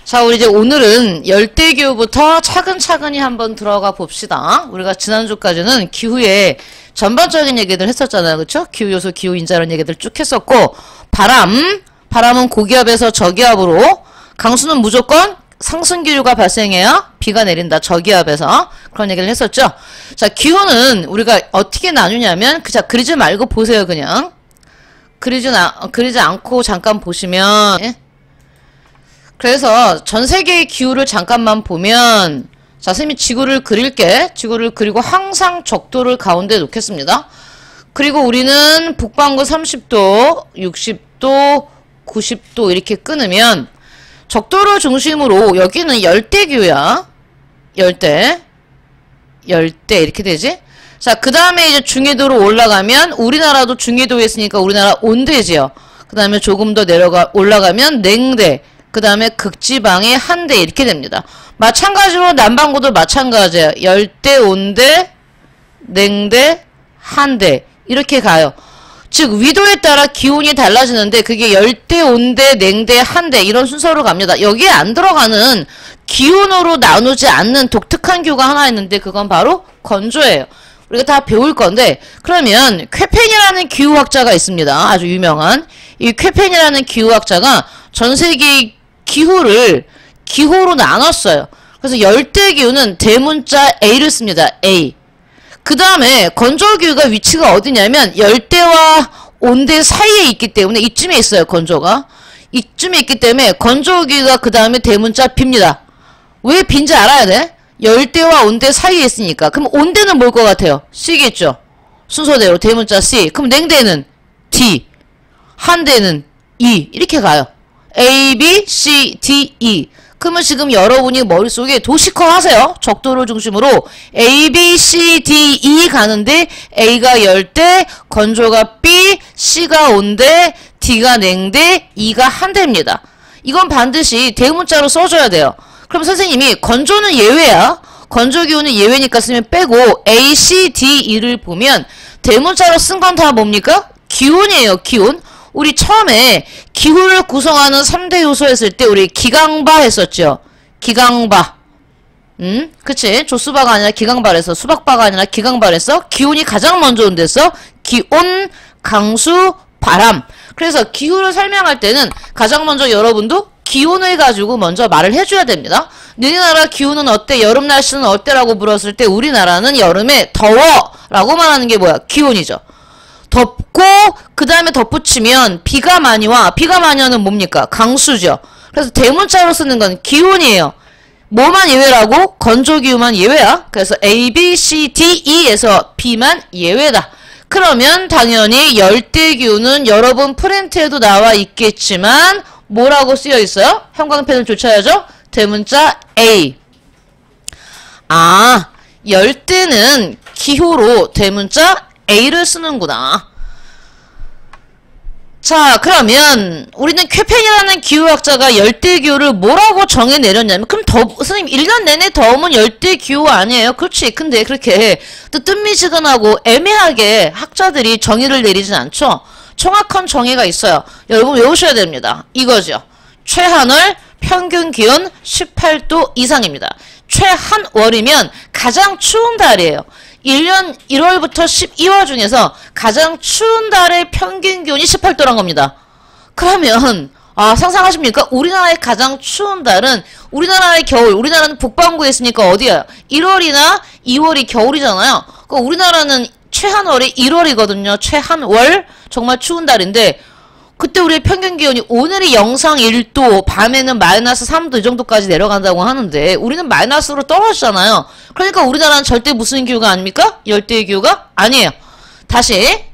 자, 우리 이제 오늘은 열대기후부터 차근차근히 한번 들어가 봅시다. 우리가 지난주까지는 기후의 전반적인 얘기들 했었잖아요. 그쵸? 기후요소, 기후인자 이런 얘기들 쭉 했었고, 바람은 고기압에서 저기압으로, 강수는 무조건 상승기류가 발생해야 비가 내린다. 저기압에서. 그런 얘기를 했었죠. 자, 기후는 우리가 어떻게 나누냐면, 그리지 말고 보세요, 그냥. 그리지 않고 잠깐 보시면, 예? 그래서 전 세계의 기후를 잠깐만 보면, 자, 선생님이 지구를 그릴게. 지구를 그리고 항상 적도를 가운데 놓겠습니다. 그리고 우리는 북반구 30도, 60도, 90도 이렇게 끊으면, 적도를 중심으로 여기는 열대기후야. 열대 이렇게 되지? 자, 그 다음에 이제 중위도로 올라가면, 우리나라도 중위도에 있으니까 우리나라 온대지요. 그 다음에 조금 더 올라가면 냉대. 그 다음에 극지방의 한대 이렇게 됩니다. 마찬가지로 남반구도 마찬가지예요. 열대, 온대, 냉대, 한대 이렇게 가요. 즉 위도에 따라 기온이 달라지는데 그게 열대, 온대, 냉대, 한대 이런 순서로 갑니다. 여기에 안 들어가는 기온으로 나누지 않는 독특한 기후가 하나 있는데 그건 바로 건조예요. 우리가 다 배울 건데 그러면 쾌펜이라는 기후학자가 있습니다. 아주 유명한 이 쾌펜이라는 기후학자가 전 세계의 기후를 기호로 나눴어요. 그래서 열대기후는 대문자 A를 씁니다. A. 그 다음에 건조기후가 위치가 어디냐면 열대와 온대 사이에 있기 때문에 이쯤에 있어요. 건조가. 이쯤에 있기 때문에 건조기후가 그 다음에 대문자 B입니다. 왜 B인지 알아야 돼? 열대와 온대 사이에 있으니까. 그럼 온대는 뭘 것 같아요? C겠죠. 순서대로 대문자 C. 그럼 냉대는 D. 한대는 E. 이렇게 가요. A, B, C, D, E. 그러면 지금 여러분이 머릿속에 도식화 하세요. 적도를 중심으로 A, B, C, D, E 가는데 A가 열대, 건조가 B, C가 온대, D가 냉대, E가 한대입니다. 이건 반드시 대문자로 써줘야 돼요. 그럼 선생님이 건조는 예외야. 건조기후는 예외니까 쓰면 빼고 A, C, D, E를 보면 대문자로 쓴 건 다 뭡니까? 기온이에요. 기온. 우리 처음에 기후를 구성하는 3대 요소 했을 때 우리 기강바 했었죠. 기강바. 그치? 조수바가 아니라 기강바를 했어. 수박바가 아니라 기강바를 했어. 기온이 가장 먼저 온댔어. 기온, 강수, 바람. 그래서 기후를 설명할 때는 가장 먼저 여러분도 기온을 가지고 먼저 말을 해줘야 됩니다. 너희 나라 기후는 어때? 여름 날씨는 어때? 라고 물었을 때 우리나라는 여름에 더워! 라고 말하는 게 뭐야? 기온이죠. 덥고 그 다음에 덧붙이면 비가 많이 와. 비가 많이 와는 뭡니까? 강수죠. 그래서 대문자로 쓰는 건 기온이에요. 뭐만 예외라고? 건조기후만 예외야. 그래서 A, B, C, D, E에서 B만 예외다. 그러면 당연히 열대기후는 여러분 프린트에도 나와 있겠지만 뭐라고 쓰여 있어요? 형광펜을 쫓아야죠. 대문자 A. 아, 열대는 기호로 대문자 A를 쓰는구나. 자, 그러면 우리는 쾌펜이라는 기후학자가 열대기후를 뭐라고 정해내렸냐면 그럼 선생님 1년 내내 더우면 열대기후 아니에요? 그렇지. 근데 그렇게 또 뜻미지근하고 애매하게 학자들이 정의를 내리진 않죠. 정확한 정의가 있어요. 여러분 외우셔야 됩니다. 이거죠. 최한월 평균 기온 18도 이상입니다. 최한월이면 가장 추운 달이에요. 1년 1월부터 12월 중에서 가장 추운 달의 평균 기온이 18도란 겁니다. 그러면 상상하십니까? 우리나라의 가장 추운 달은 우리나라의 겨울, 우리나라는 북반구에 있으니까 어디야? 1월이나 2월이 겨울이잖아요. 그러니까 우리나라는 최한월이 1월이거든요. 최한월 정말 추운 달인데 그때 우리의 평균 기온이 오늘이 영상 1도, 밤에는 마이너스 3도 이 정도까지 내려간다고 하는데 우리는 마이너스로 떨어지잖아요. 그러니까 우리나라는 절대 무슨 기후가 아닙니까? 열대의 기후가 아니에요. 다시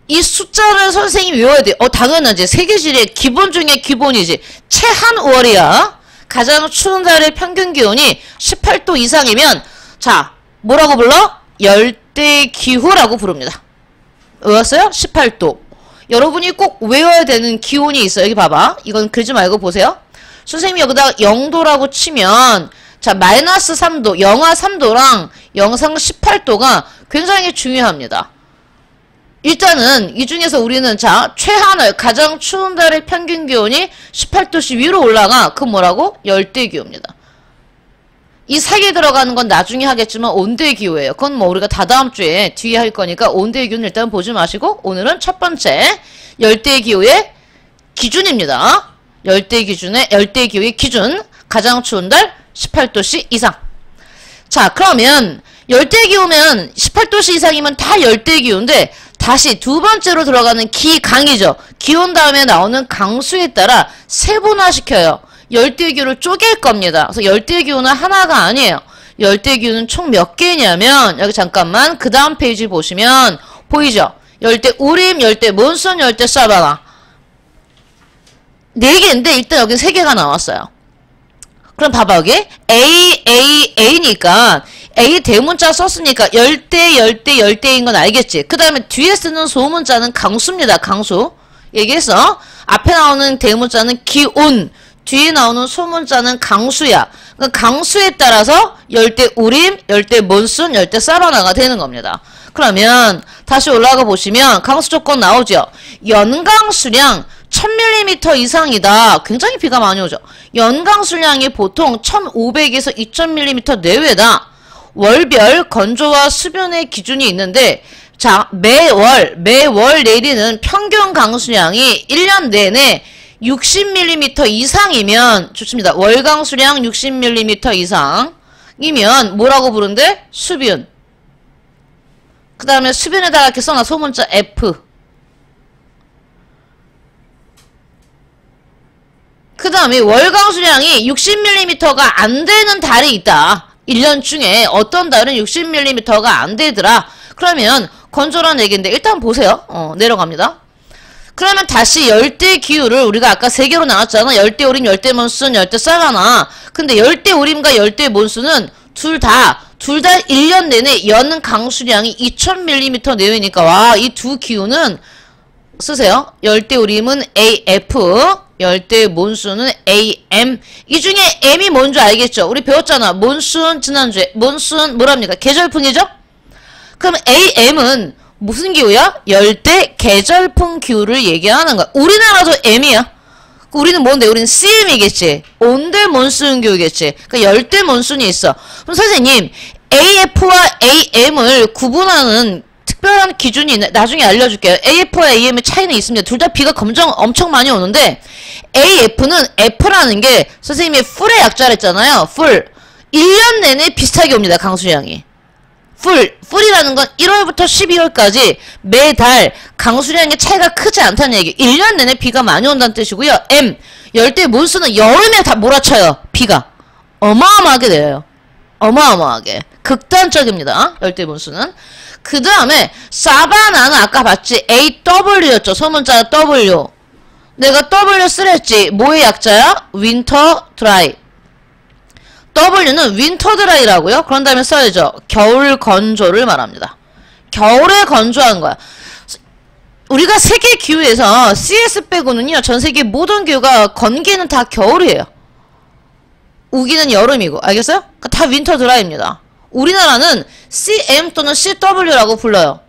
이 숫자를 선생님이 외워야 돼요. 당연하지. 세계지리의 기본 중에 기본이지. 최한월이야. 가장 추운 달의 평균 기온이 18도 이상이면 자, 뭐라고 불러? 열대기후라고 부릅니다. 외웠어요? 18도. 여러분이 꼭 외워야 되는 기온이 있어요. 여기 봐봐. 이건 그러지 말고 보세요. 선생님이 여기다 0도라고 치면 자, 마이너스 3도, 영하 3도랑 영상 18도가 굉장히 중요합니다. 일단은 이 중에서 우리는 자 최하늘 가장 추운 달의 평균 기온이 18도씨 위로 올라가 그 뭐라고? 열대기후입니다. 이 사이에 들어가는 건 나중에 하겠지만 온대기후예요. 그건 뭐 우리가 다다음 주에 뒤에 할 거니까 온대기후는 일단 보지 마시고 오늘은 첫 번째 열대기후의 기준입니다. 열대기후의 기준 가장 추운 달 18도씨 이상. 자 그러면 열대기후면 18도씨 이상이면 다 열대기후인데 다시 두 번째로 들어가는 기강이죠. 기온 다음에 나오는 강수에 따라 세분화시켜요. 열대기후를 쪼갤 겁니다. 그래서 열대기후는 하나가 아니에요. 열대기후는 총 몇 개냐면 여기 잠깐만 그 다음 페이지 보시면 보이죠? 열대우림, 열대몬순, 열대사바나 4개인데 일단 여기 3개가 나왔어요. 그럼 봐봐 여기 A니까 A 대문자 썼으니까 열대인 건 알겠지? 그 다음에 뒤에 쓰는 소문자는 강수입니다. 강수 얘기했어. 앞에 나오는 대문자는 기온, 뒤에 나오는 소문자는 강수야. 그 강수에 따라서 열대우림, 열대몬순, 열대사바나가 되는 겁니다. 그러면 다시 올라가 보시면 강수 조건 나오죠. 연강수량 1000mm 이상이다. 굉장히 비가 많이 오죠. 연강수량이 보통 1500에서 2000mm 내외다. 월별 건조와 수변의 기준이 있는데 자 매월 내리는 평균 강수량이 1년 내내 60mm 이상이면 좋습니다. 월강수량 60mm 이상이면 뭐라고 부른대? 수변. 그 다음에 수변에다가 이렇게 써놔. 소문자 F. 그 다음에 월강수량이 60mm가 안 되는 달이 있다. 1년 중에 어떤 달은 60mm가 안 되더라. 그러면 건조란 얘기인데 일단 보세요. 내려갑니다. 그러면 다시 열대기후를 우리가 아까 3개로 나왔잖아. 열대우림, 열대몬순, 열대사바나. 근데 열대우림과 열대몬순은 둘 다 1년 내내 연 강수량이 2000mm 내외니까 와, 이 두 기후는 쓰세요. 열대우림은 AF, 열대몬순은 AM. 이 중에 M이 뭔지 알겠죠? 우리 배웠잖아. 몬순 지난주에. 몬순 뭐랍니까? 계절풍이죠? 그럼 AM은 무슨 기후야? 열대 계절풍 기후를 얘기하는 거야. 우리나라도 M이야. 우리는 뭔데? 우리는 CM이겠지. 온대 몬순 기후겠지. 그러니까 열대 몬순이 있어. 그럼 선생님 AF와 AM을 구분하는 특별한 기준이 있나? 나중에 알려줄게요. AF와 AM의 차이는 있습니다. 둘 다 비가 엄청 많이 오는데 AF는 F라는 게 선생님이 풀의 약자를 했잖아요. 풀. 1년 내내 비슷하게 옵니다. 강수량이. 풀이라는 건 1월부터 12월까지 매달 강수량의 차이가 크지 않다는 얘기. 1년 내내 비가 많이 온다는 뜻이고요. M, 열대 몬순은 여름에 다 몰아쳐요. 비가. 어마어마하게 내려요. 어마어마하게. 극단적입니다. 열대 몬순은. 그 다음에 사바나는 아까 봤지? AW였죠. 소문자 W. 내가 W 쓰랬지. 뭐의 약자야? 윈터 드라이. W는 윈터 드라이라고요. 그런 다음에 써야죠. 겨울 건조를 말합니다. 겨울에 건조한 거야. 우리가 세계 기후에서 CS 빼고는요. 전 세계 모든 기후가 건기는 다 겨울이에요. 우기는 여름이고. 알겠어요? 그러니까 다 윈터 드라이입니다. 우리나라는 CM 또는 CW라고 불러요.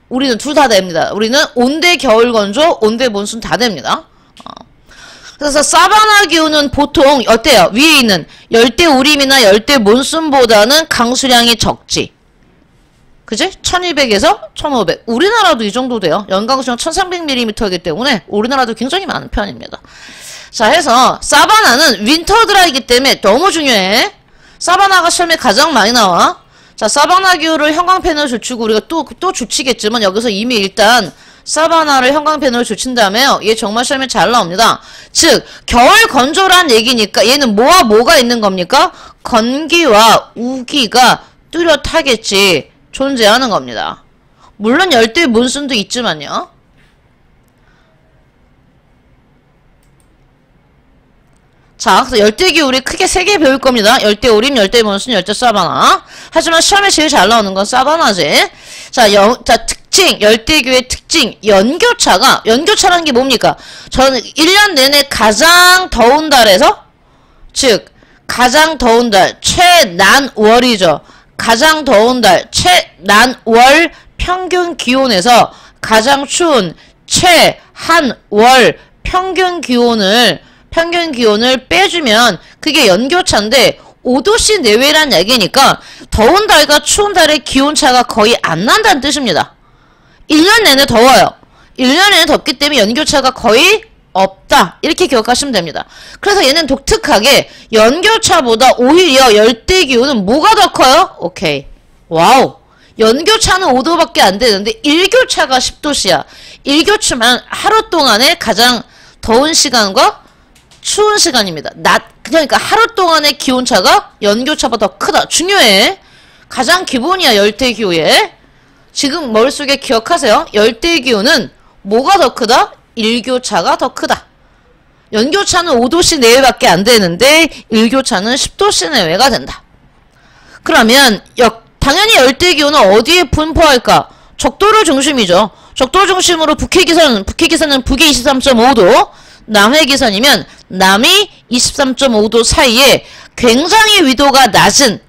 우리는 둘 다 됩니다. 우리는 온대 겨울 건조, 온대 몬순 다 됩니다. 그래서 사바나 기후는 보통 어때요? 위에 있는 열대우림이나 열대몬순보다는 강수량이 적지. 그지? 1200에서 1500. 우리나라도 이 정도 돼요. 연강수량 1300mm이기 때문에 우리나라도 굉장히 많은 편입니다. 자, 해서 사바나는 윈터 드라이기 때문에 너무 중요해. 사바나가 시험에 가장 많이 나와. 자, 사바나 기후를 형광펜으로 줄치고 우리가 또 줄치겠지만 여기서 이미 일단 사바나를 형광펜으로 줄친 다음에요. 얘 정말 시험에 잘 나옵니다. 즉 겨울 건조란 얘기니까 얘는 뭐와 뭐가 있는 겁니까? 건기와 우기가 뚜렷하겠지 존재하는 겁니다. 물론 열대 몬순도 있지만요. 자, 그래서 열대기후 우리 크게 3개 배울 겁니다. 열대우림, 열대몬순, 열대사바나. 하지만 시험에 제일 잘 나오는 건 사바나지. 자, 특징, 열대기후의 특징, 연교차라는 게 뭡니까? 저는 1년 내내 가장 더운 달에서, 즉, 가장 더운 달, 최난월이죠. 가장 더운 달, 최난월 평균 기온에서 가장 추운 최한월 평균 기온을 빼주면 그게 연교차인데 5도씨 내외란 얘기니까 더운 달과 추운 달의 기온차가 거의 안 난다는 뜻입니다. 1년 내내 더워요. 1년 내내 덥기 때문에 연교차가 거의 없다. 이렇게 기억하시면 됩니다. 그래서 얘는 독특하게 연교차보다 오히려 열대기온은 뭐가 더 커요? 오케이. 와우. 연교차는 5도밖에 안 되는데 일교차가 10도씨야. 일교차만 하루 동안의 가장 더운 시간과 추운 시간입니다. 그러니까 하루 동안의 기온차가 연교차보다 더 크다. 중요해. 가장 기본이야, 열대기후에. 지금 머릿속에 기억하세요. 열대기후는 뭐가 더 크다? 일교차가 더 크다. 연교차는 5도씨 내외밖에 안 되는데 일교차는 10도씨 내외가 된다. 그러면 당연히 열대기후는 어디에 분포할까? 적도를 중심이죠. 적도 중심으로 북해기선은 북이 23.5도, 남해기선이면 남이 23.5도 사이에 굉장히 위도가 낮은,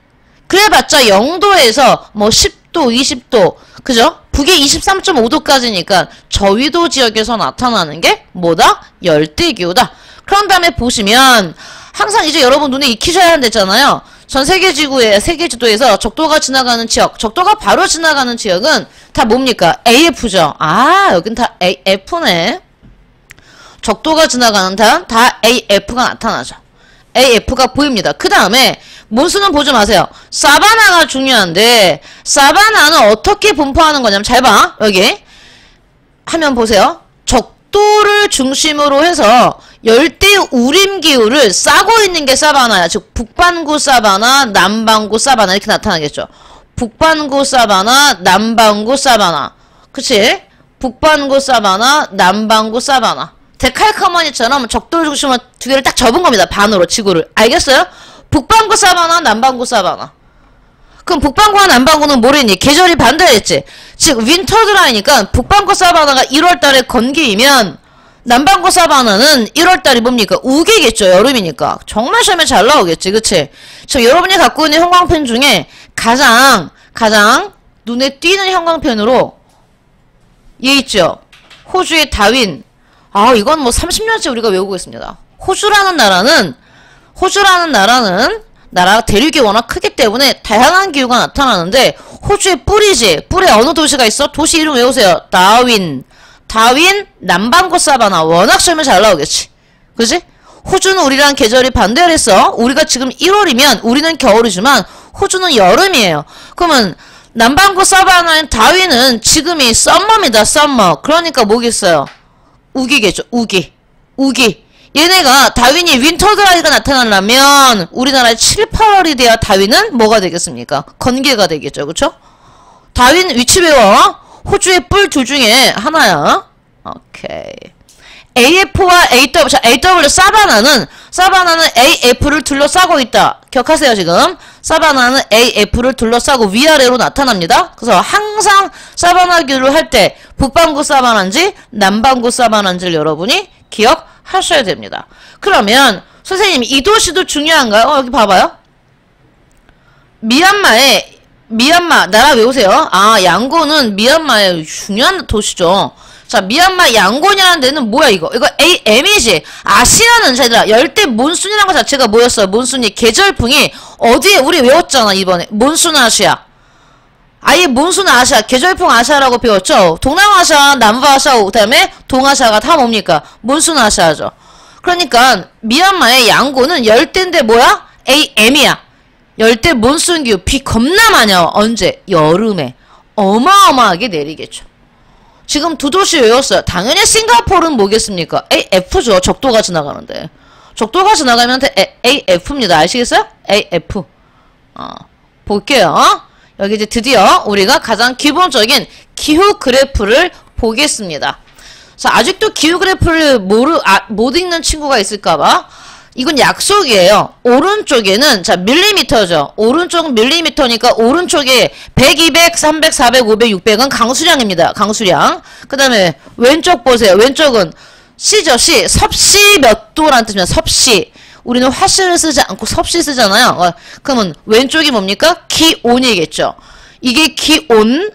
그래봤자 0도에서 뭐 10도, 20도, 그죠? 북이 23.5도까지니까 저위도 지역에서 나타나는 게 뭐다? 열대기후다. 그런 다음에 보시면 항상 이제 여러분 눈에 익히셔야 한댔잖아요. 전 세계지도에서 적도가 지나가는 지역, 적도가 바로 지나가는 지역은 다 뭡니까? AF죠. 아, 여긴 다 AF네. 적도가 지나가는 다 AF가 나타나죠. AF가 보입니다. 그 다음에 몬순은 보지 마세요. 사바나가 중요한데 사바나는 어떻게 분포하는 거냐면 잘 봐. 여기 화면 보세요. 적도를 중심으로 해서 열대 우림기후를 싸고 있는 게 사바나야. 즉 북반구 사바나, 남반구 사바나 이렇게 나타나겠죠. 북반구 사바나, 남반구 사바나. 그치? 북반구 사바나, 남반구 사바나. 데칼카머니처럼 적도 중심으로 두 개를 딱 접은 겁니다. 반으로 지구를. 알겠어요? 북반구 사바나, 남반구 사바나. 그럼 북반구와 남반구는 뭐랬니? 계절이 반대했지. 즉 윈터드라이니까 북반구 사바나가 1월달에 건기이면 남반구 사바나는 1월달이 뭡니까? 우기겠죠. 여름이니까. 정말 시험에 잘 나오겠지. 그치? 지금 여러분이 갖고 있는 형광펜 중에 가장 눈에 띄는 형광펜으로 얘 있죠. 호주의 다윈. 아, 이건 뭐 30년째 우리가 외우고 있습니다. 호주라는 나라 대륙이 워낙 크기 때문에 다양한 기후가 나타나는데 호주의 뿔이지. 뿔에 어느 도시가 있어? 도시 이름 외우세요. 다윈 남반구 사바나. 워낙 시험에 잘 나오겠지. 그지? 호주는 우리랑 계절이 반대를 했어. 우리가 지금 1월이면 우리는 겨울이지만 호주는 여름이에요. 그러면 남반구 사바나인 다윈은 지금이 썸머입니다. 썸머. 그러니까 뭐겠어요? 우기겠죠. 우기. 얘네가 다윈이 윈터드라이가 나타나려면 우리나라에 7, 8월이 돼야 다윈은 뭐가 되겠습니까? 건기가 되겠죠. 그쵸? 다윈 위치 배워. 호주의 뿔 둘 중에 하나야. 오케이. AF와 AW. 자, AW 사바나는 AF를 둘러싸고 있다. 기억하세요, 지금. 사바나는 AF를 둘러싸고 위아래로 나타납니다. 그래서 항상 사바나 기후를 할 때 북반구 사바나인지 남반구 사바나인지를 여러분이 기억하셔야 됩니다. 그러면 선생님 이 도시도 중요한가요? 여기 봐봐요. 미얀마 나라 외우세요. 아, 양곤은 미얀마의 중요한 도시죠. 자, 미얀마 양곤이라는 데는 뭐야 이거 AM이지. 아시아는 얘들아 열대 몬순이라는 것 자체가 뭐였어요? 몬순이 계절풍이 어디에 우리 외웠잖아 이번에. 몬순 아시아. 아예 몬순 아시아, 계절풍 아시아라고 배웠죠. 동남아시아, 남부아시아, 그 다음에 동아시아가 다 뭡니까? 몬순 아시아죠. 그러니까 미얀마의 양곤은 열대인데 뭐야? AM이야. 열대 몬순기후. 비 겁나 많이 와. 언제? 여름에. 어마어마하게 내리겠죠. 지금 두 도시 외웠어요. 당연히 싱가포르는 뭐겠습니까? AF죠. 적도가 지나가는데. 적도가 지나가면 AF입니다. 아시겠어요? AF. 볼게요. 여기 이제 드디어 우리가 가장 기본적인 기후 그래프를 보겠습니다. 자, 아직도 기후 그래프를 못 읽는 친구가 있을까봐. 이건 약속이에요. 오른쪽에는, 자, 밀리미터죠. 오른쪽 밀리미터니까 오른쪽에 100, 200, 300, 400, 500, 600은 강수량입니다. 강수량. 그 다음에 왼쪽 보세요. 왼쪽은 C죠. C. 섭씨 몇 도라는 뜻입니다. 섭씨. 우리는 화씨를 쓰지 않고 섭씨 쓰잖아요. 그러면 왼쪽이 뭡니까? 기온이겠죠. 이게 기온,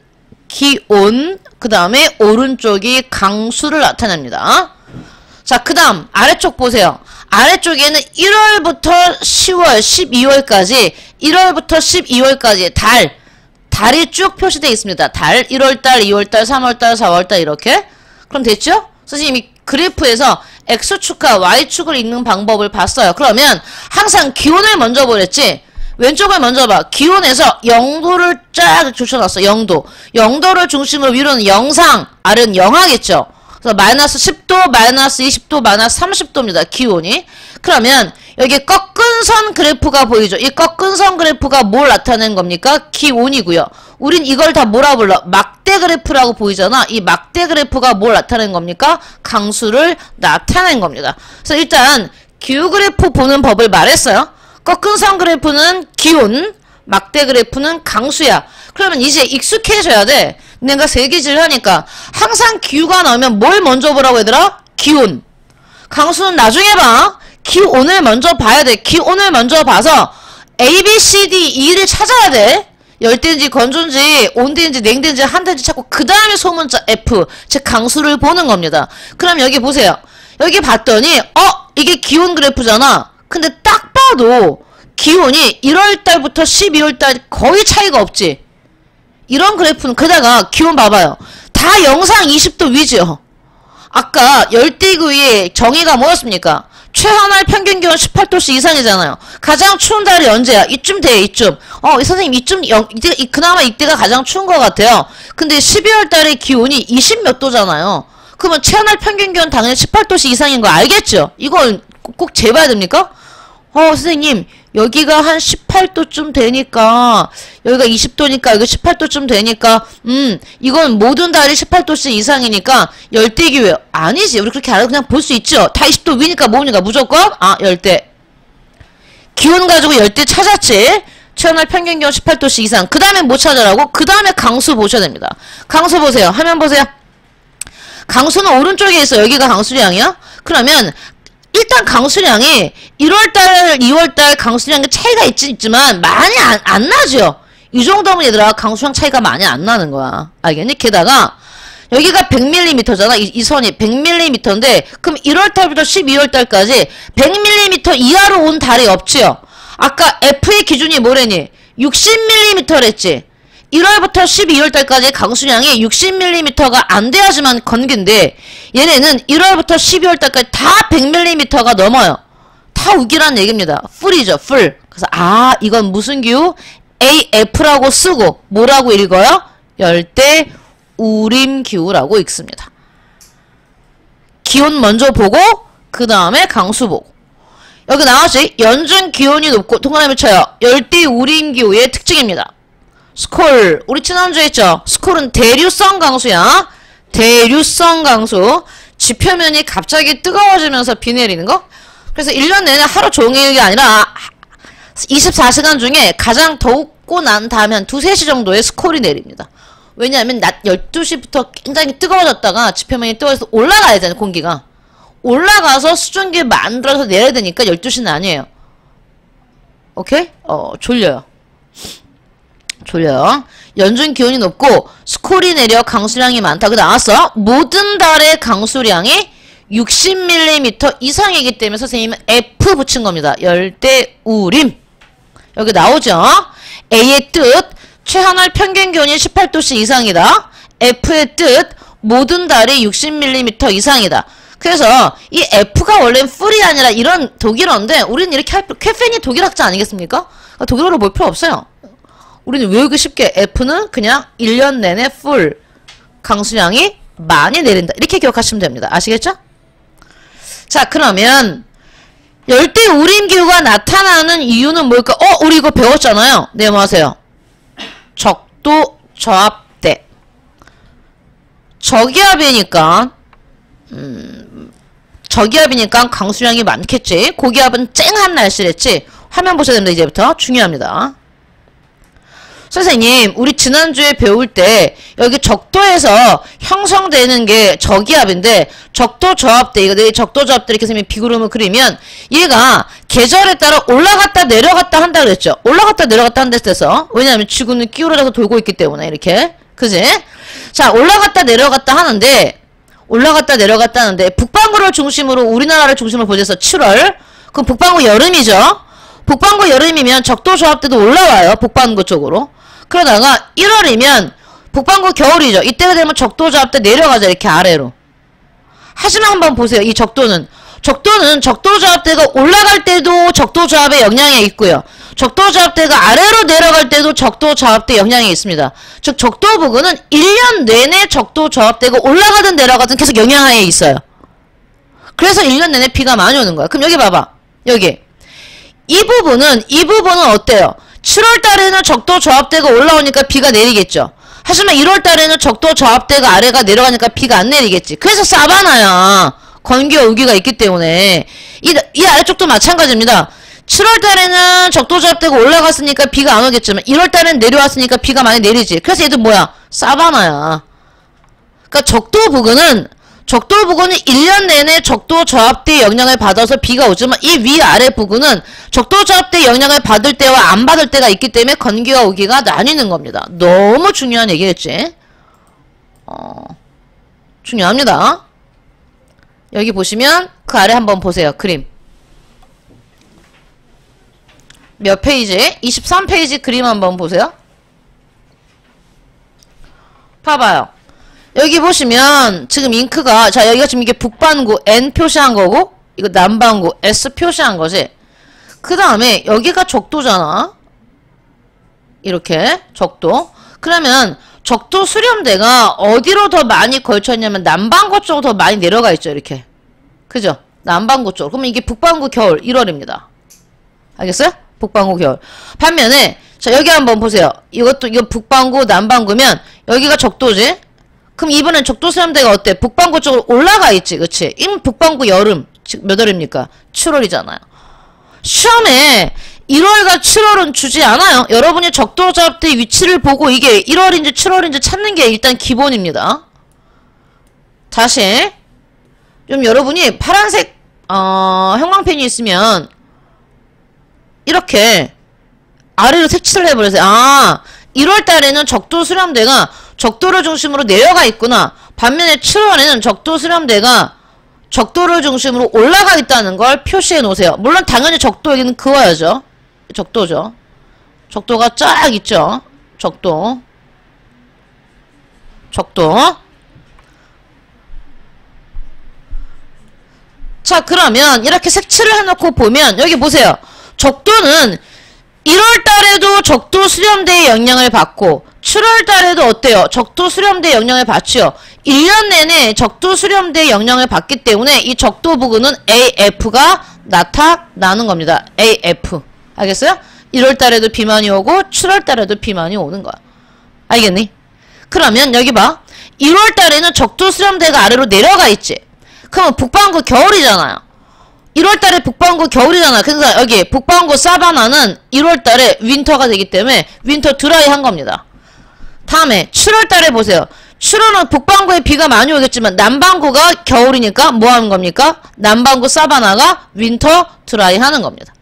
그 다음에 오른쪽이 강수를 나타냅니다. 자, 그 다음 아래쪽 보세요. 아래쪽에는 1월부터 10월, 12월까지 1월부터 12월까지 달이 쭉 표시되어 있습니다. 달, 1월달, 2월달, 3월달, 4월달 이렇게. 그럼 됐죠? 선생님이 그래프에서 X축과 Y축을 읽는 방법을 봤어요. 그러면 항상 기온을 먼저 보랬지. 왼쪽을 먼저 봐. 기온에서 0도를 쫙 쫓아놨어. 0도. 0도를 중심으로 위로는 영상, 아래는 영하겠죠. 그래서 마이너스 10도, 마이너스 20도, 마이너스 30도입니다. 기온이. 그러면 여기 꺾은 선 그래프가 보이죠? 이 꺾은 선 그래프가 뭘 나타내는 겁니까? 기온이고요. 우린 이걸 다 뭐라 불러? 막대 그래프라고 보이잖아. 이 막대 그래프가 뭘 나타내는 겁니까? 강수를 나타내는 겁니다. 그래서 일단 기후 그래프 보는 법을 말했어요. 꺾은 선 그래프는 기온, 막대 그래프는 강수야. 그러면 이제 익숙해져야 돼. 내가 세기질 하니까 항상 기후가 나오면 뭘 먼저 보라고 얘들아? 기온. 강수는 나중에 봐. 기온을 먼저 봐야 돼. 기온을 먼저 봐서 A, B, C, D, E를 찾아야 돼. 열대인지 건조인지 온대인지 냉대인지 한대인지 찾고 그 다음에 소문자 F, 즉 강수를 보는 겁니다. 그럼 여기 보세요. 여기 봤더니 이게 기온 그래프잖아. 근데 딱 봐도 기온이 1월달부터 12월달 거의 차이가 없지. 이런 그래프는 게다가 기온 봐봐요. 다 영상 20도 위죠. 아까 열대기후의 정의가 뭐였습니까? 최하날 평균 기온 18도씨 이상이잖아요. 가장 추운 달이 언제야? 이쯤 돼, 이쯤. 선생님, 그나마 이때가 가장 추운 것 같아요. 근데 12월 달에 기온이 20 몇 도잖아요. 그러면 최하날 평균 기온 당연히 18도씨 이상인 거 알겠죠? 이걸 꼭 재봐야 됩니까? 선생님, 여기가 한 18도쯤 되니까, 여기가 20도니까, 여기 18도쯤 되니까, 이건 모든 달이 18도씨 이상이니까, 열대기후예요. 아니지. 우리 그렇게 알아도 그냥 볼 수 있죠. 다 20도 위니까 뭐니까 무조건? 열대. 기온 가지고 열대 찾았지. 최하날 평균 기온 18도씨 이상. 그 다음에 뭐 찾으라고? 그 다음에 강수 보셔야 됩니다. 강수 보세요. 화면 보세요. 강수는 오른쪽에 있어. 여기가 강수량이야? 그러면, 일단 강수량이 1월달, 2월달 강수량의 차이가 있지만 많이 안 나죠. 이 정도면 얘들아 강수량 차이가 많이 안 나는 거야. 알겠니? 게다가 여기가 100mm잖아. 이 선이 100mm인데 그럼 1월달부터 12월달까지 100mm 이하로 온 달이 없지요. 아까 F의 기준이 뭐래니? 60mm랬지. 1월부터 12월달까지 강수량이 60mm가 안 돼야지만 건기인데 얘네는 1월부터 12월달까지 다 100mm가 넘어요. 다 우기란 얘기입니다. 풀이죠. 풀. 그래서 이건 무슨 기후? AF라고 쓰고 뭐라고 읽어요? 열대 우림 기후라고 읽습니다. 기온 먼저 보고 그 다음에 강수 보고. 여기 나왔지? 연중 기온이 높고 동그라미 쳐요. 열대 우림 기후의 특징입니다. 스콜. 우리 지난주에 했죠? 스콜은 대류성 강수야. 대류성 강수. 지표면이 갑자기 뜨거워지면서 비 내리는 거? 그래서 1년 내내 하루 종일이 아니라 24시간 중에 가장 덥고 난 다음에 한 2-3시 정도의 스콜이 내립니다. 왜냐하면 낮 12시부터 굉장히 뜨거워졌다가 지표면이 뜨거워져서 올라가야 되잖아요. 공기가. 올라가서 수증기 만들어서 내려야 되니까 12시는 아니에요. 오케이? 졸려요. 연중 기온이 높고 스콜이 내려 강수량이 많다고 나왔어. 모든 달의 강수량이 60mm 이상이기 때문에 선생님은 F 붙인 겁니다. 열대우림. 여기 나오죠. A의 뜻 최하날 평균 기온이 18도씨 이상이다. F의 뜻 모든 달이 60mm 이상이다. 그래서 이 F가 원래는 풀이 아니라 이런 독일어인데 우리는 이렇게 쾌펜이 독일학자 아니겠습니까? 독일어로 볼 필요 없어요. 우리는 외우기 쉽게 F는 그냥 1년 내내 풀 강수량이 많이 내린다. 이렇게 기억하시면 됩니다. 아시겠죠? 자, 그러면 열대 우림 기후가 나타나는 이유는 뭘까? 우리 이거 배웠잖아요. 네, 뭐 하세요? 적도 저압대. 저기압이니까 강수량이 많겠지. 고기압은 쨍한 날씨랬지. 화면 보셔야 됩니다. 이제부터 중요합니다. 선생님, 우리 지난주에 배울 때 여기 적도에서 형성되는 게 저기압인데 적도 저압대, 이거 내 적도 저압대 이렇게 선생님이 비그림을 그리면 얘가 계절에 따라 올라갔다 내려갔다 한다 그랬죠. 올라갔다 내려갔다 한다 했어. 왜냐하면 지구는 기울어져서 돌고 있기 때문에 이렇게. 그지? 자, 올라갔다 내려갔다 하는데 북반구를 중심으로 우리나라를 중심으로 보셔서 7월. 그럼 북반구 여름이죠. 북반구 여름이면 적도 저압대도 올라와요. 북반구 쪽으로. 그러다가 1월이면 북반구 겨울이죠. 이때가 되면 적도 저압대 내려가죠. 이렇게 아래로. 하지만 한번 보세요. 이 적도는 적도 저압대가 올라갈 때도 적도 저압의 영향이 있고요. 적도 저압대가 아래로 내려갈 때도 적도 저압대 영향이 있습니다. 즉 적도 부근은 1년 내내 적도 저압대가 올라가든 내려가든 계속 영향하에 있어요. 그래서 1년 내내 비가 많이 오는 거야. 그럼 여기 봐봐. 여기 이 부분은 어때요? 7월 달에는 적도 저압대가 올라오니까 비가 내리겠죠. 하지만 1월 달에는 적도 저압대가 아래가 내려가니까 비가 안 내리겠지. 그래서 사바나야. 건기와 우기가 있기 때문에 이 아래쪽도 마찬가지입니다. 7월 달에는 적도 저압대가 올라갔으니까 비가 안 오겠지만 1월 달에는 내려왔으니까 비가 많이 내리지. 그래서 얘도 뭐야? 사바나야. 그러니까 적도 부근은 1년 내내 적도 저압대의 영향을 받아서 비가 오지만 이 위아래 부근은 적도 저압대의 영향을 받을 때와 안 받을 때가 있기 때문에 건기와 우기가 나뉘는 겁니다. 너무 중요한 얘기겠지? 중요합니다. 여기 보시면 그 아래 한번 보세요. 그림. 몇 페이지? 23페이지 그림 한번 보세요. 봐봐요. 여기 보시면 지금 잉크가 자 여기가 지금 이게 북반구 N 표시한 거고 이거 남반구 S 표시한 거지. 그 다음에 여기가 적도잖아. 이렇게 적도. 그러면 적도 수렴대가 어디로 더 많이 걸쳐있냐면 남반구 쪽으로 더 많이 내려가 있죠. 이렇게. 그죠? 남반구 쪽. 그러면 이게 북반구 겨울 1월입니다. 알겠어요? 북반구 겨울. 반면에 자 여기 한번 보세요. 이거 북반구 남반구면 여기가 적도지. 그럼 이번엔 적도 수렴대가 어때? 북반구 쪽으로 올라가 있지. 그치? 북반구 여름. 즉 몇 월입니까? 7월이잖아요. 시험에 1월과 7월은 주지 않아요. 여러분이 적도 저압대 위치를 보고 이게 1월인지 7월인지 찾는 게 일단 기본입니다. 다시 좀 여러분이 파란색 형광펜이 있으면 이렇게 아래로 색칠을 해버려서 1월 달에는 적도 수렴대가 적도를 중심으로 내려가 있구나. 반면에 7월에는 적도 수렴대가 적도를 중심으로 올라가 있다는 걸 표시해 놓으세요. 물론 당연히 적도 여기는 그어야죠. 적도죠. 적도가 쫙 있죠. 적도. 자 그러면 이렇게 색칠을 해놓고 보면 여기 보세요. 적도는 1월 달에도 적도 수렴대의 영향을 받고 7월 달에도 어때요? 적도 수렴대의 영향을 받지요. 1년 내내 적도 수렴대의 영향을 받기 때문에 이 적도 부근은 AF가 나타나는 겁니다. AF. 알겠어요? 1월 달에도 비 많이 오고 7월 달에도 비 많이 오는 거야. 알겠니? 그러면 여기 봐. 1월 달에는 적도 수렴대가 아래로 내려가 있지. 그러면 북반구 겨울이잖아요. 1월 달에 북반구 겨울이잖아. 그래서 여기 북반구 사바나는 1월 달에 윈터가 되기 때문에 윈터 드라이 한 겁니다. 다음에 7월 달에 보세요. 7월은 북반구에 비가 많이 오겠지만 남반구가 겨울이니까 뭐 하는 겁니까? 남반구 사바나가 윈터 드라이 하는 겁니다.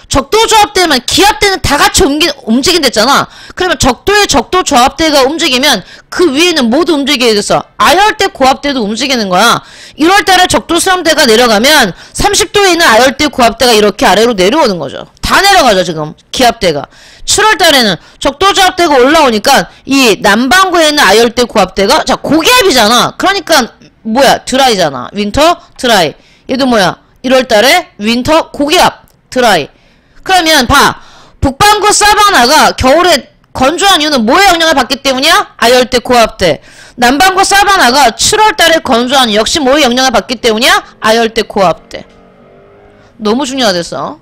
적도 조합대면 기압대는 다 같이 움직인댔잖아. 그러면 적도의 적도 조합대가 움직이면 그 위에는 모두 움직이게 돼서 아열대 고압대도 움직이는 거야. 1월달에 적도 수렴대가 내려가면 30도에 있는 아열대 고압대가 이렇게 아래로 내려오는 거죠. 다 내려가죠 지금 기압대가. 7월달에는 적도 조합대가 올라오니까 이 남반구에 있는 아열대 고압대가 자 고기압이잖아. 그러니까 뭐야 드라이잖아. 윈터 드라이. 얘도 뭐야 1월달에 윈터 고기압 드라이. 그러면 봐. 북반구 사바나가 겨울에 건조한 이유는 뭐에 영향을 받기 때문이야? 아열대 고압대. 남반구 사바나가 7월달에 건조한 역시 뭐에 영향을 받기 때문이야? 아열대 고압대. 너무 중요하댔어.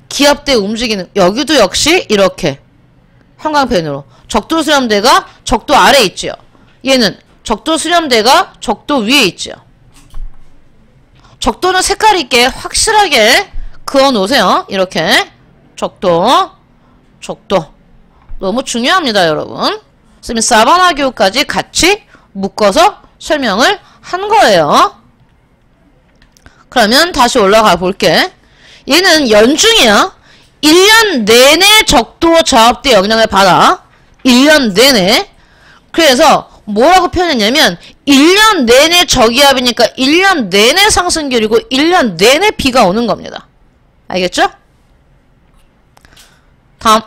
기압대 움직이는 여기도 역시 이렇게 형광펜으로 적도 수렴대가 적도 아래에 있죠. 얘는 적도 수렴대가 적도 위에 있죠. 적도는 색깔 있게 확실하게 그어 놓으세요. 이렇게 적도 너무 중요합니다, 여러분. 선생님이 사바나 기후까지 같이 묶어서 설명을 한 거예요. 그러면 다시 올라가 볼게. 얘는 연중이야. 1년 내내 적도 저압대 영향을 받아. 1년 내내. 그래서 뭐라고 표현했냐면 1년 내내 저기압이니까 1년 내내 상승기울이고 1년 내내 비가 오는 겁니다. 알겠죠? 다음.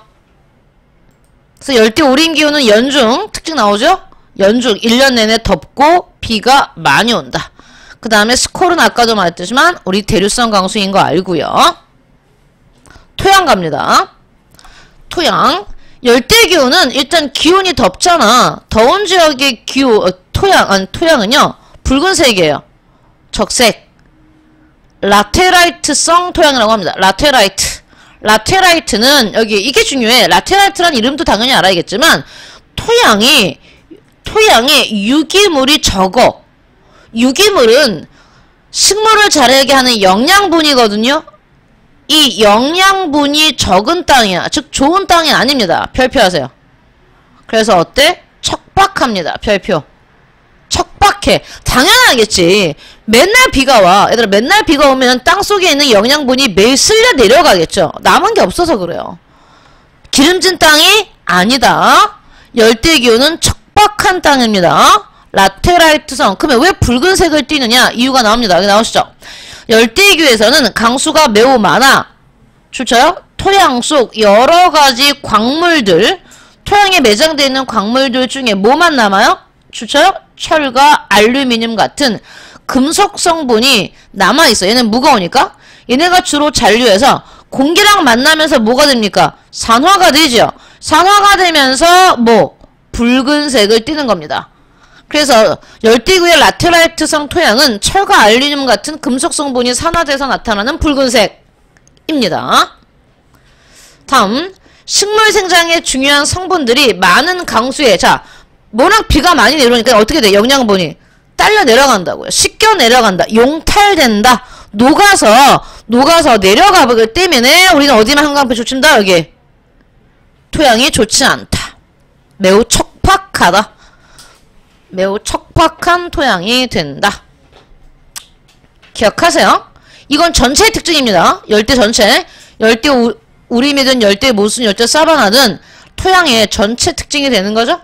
그래서 열대 우림 기후는 연중 특징 나오죠? 연중 1년 내내 덥고 비가 많이 온다. 그 다음에 스콜은 아까도 말했지만 우리 대류성 강수인 거 알고요. 토양 갑니다. 토양. 열대기후는 일단 기온이 덥잖아. 더운 지역의 기후, 토양은요, 붉은색이에요. 적색. 라테라이트성 토양이라고 합니다. 라테라이트. 라테라이트는, 여기, 이게 중요해. 라테라이트라는 이름도 당연히 알아야겠지만, 토양에 유기물이 적어. 유기물은 식물을 자라게 하는 영양분이거든요. 이 영양분이 적은 땅이야. 즉 좋은 땅이 아닙니다. 별표하세요. 그래서 어때? 척박합니다. 별표. 척박해. 당연하겠지. 맨날 비가 와. 얘들아 맨날 비가 오면 땅속에 있는 영양분이 매일 쓸려 내려가겠죠. 남은 게 없어서 그래요. 기름진 땅이 아니다. 열대기후는 척박한 땅입니다. 라테라이트성. 그러면 왜 붉은색을 띠느냐? 이유가 나옵니다. 여기 나오시죠? 열대기후에서는 강수가 매우 많아. 좋죠? 토양 속 여러가지 광물들, 토양에 매장되어 있는 광물들 중에 뭐만 남아요? 좋죠? 철과 알루미늄 같은 금속 성분이 남아있어. 얘는 무거우니까. 얘네가 주로 잔류해서 공기랑 만나면서 뭐가 됩니까? 산화가 되죠. 산화가 되면서 뭐? 붉은색을 띠는 겁니다. 그래서 열대기후의 라테라이트성 토양은 철과 알루미늄 같은 금속 성분이 산화돼서 나타나는 붉은색입니다. 다음, 식물 생장에 중요한 성분들이 많은 강수에, 자, 워낙 비가 많이 내려오니까 어떻게 돼? 영양분이 딸려 내려간다고요. 씻겨 내려간다. 용탈된다. 녹아서 내려가 보기 때문에 우리는 어디만 한강표 조친다? 여기. 토양이 좋지 않다. 매우 척박하다. 매우 척박한 토양이 된다. 기억하세요. 이건 전체의 특징입니다. 열대 전체. 열대 우림이든 열대 모순, 열대 사바나든 토양의 전체 특징이 되는 거죠.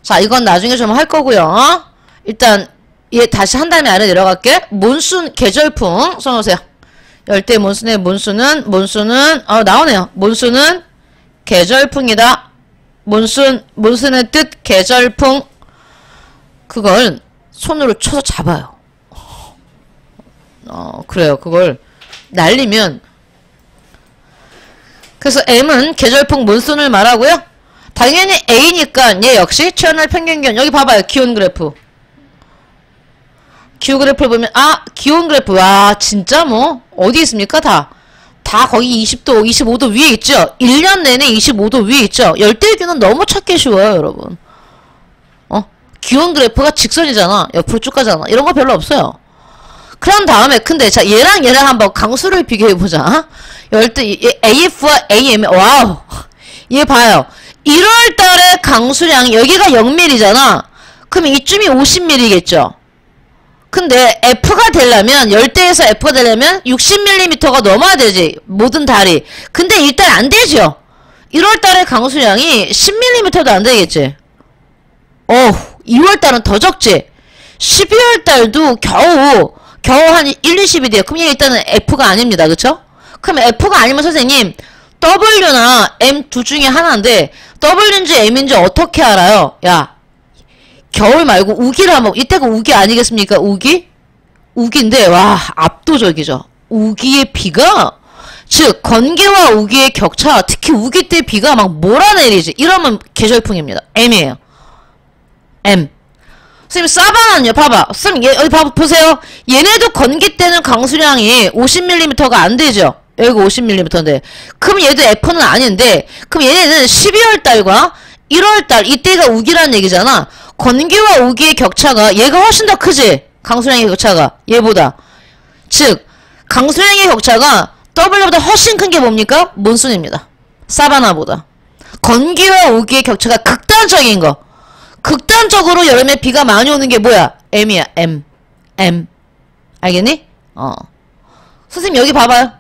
자, 이건 나중에 좀 할 거고요. 일단 얘 다시 한 다음에 아래 내려갈게. 몬순 계절풍 써놓으세요. 열대 몬순의 몬순은 나오네요. 몬순은 계절풍이다. 몬순의 뜻 계절풍. 그걸 손으로 쳐서 잡아요. 그래요. 그걸 날리면. 그래서 M은 계절풍 몬순을 말하고요. 당연히 A니까 얘 역시 최연할 평균기온. 여기 봐봐요. 기온 그래프. 기후 그래프를 보면 기온 그래프. 와 진짜 뭐 어디 있습니까? 다 거기 20도 25도 위에 있죠. 1년 내내 25도 위에 있죠. 열대기후는 너무 찾기 쉬워요, 여러분. 기온 그래프가 직선이잖아. 옆으로 쭉 가잖아. 이런 거 별로 없어요. 그런 다음에 근데 자 얘랑 한번 강수를 비교해보자. 열대 AF와 AM. 와우. 얘 봐요. 1월달에 강수량 여기가 0mm잖아. 그럼 이쯤이 50mm겠죠. 근데 F가 되려면 열대에서 F가 되려면 60mm가 넘어야 되지. 모든 달이. 근데 일단 안 되죠. 1월달에 강수량이 10mm도 안 되겠지. 2월달은 더 적지. 12월달도 겨우 한 1, 20이 돼요. 그럼 일단은 F가 아닙니다. 그쵸? 그럼 F가 아니면 선생님 W나 M 둘 중에 하나인데 W인지 M인지 어떻게 알아요? 야 겨울 말고 우기를 한번, 이때가 우기 아니겠습니까? 우기인데 와 압도적이죠. 우기의 비가, 즉 건기와 우기의 격차, 특히 우기 때 비가 막 몰아내리지. 이러면 계절풍입니다. M이에요. M. 선생님 사바나는요. 봐봐. 선생님 어디 보세요. 얘네도 건기 때는 강수량이 50mm가 안 되죠. 여기가 50mm인데 그럼 얘도 F는 아닌데, 그럼 얘네는 12월달과 1월달 이때가 우기란 얘기잖아. 건기와 우기의 격차가 얘가 훨씬 더 크지. 강수량의 격차가 얘보다. 즉 강수량의 격차가 W보다 훨씬 큰 게 뭡니까? 몬순입니다. 사바나보다. 건기와 우기의 격차가 극단적인 거. 극단적으로 여름에 비가 많이 오는 게 뭐야? M이야. M. 알겠니? 선생님 여기 봐봐요.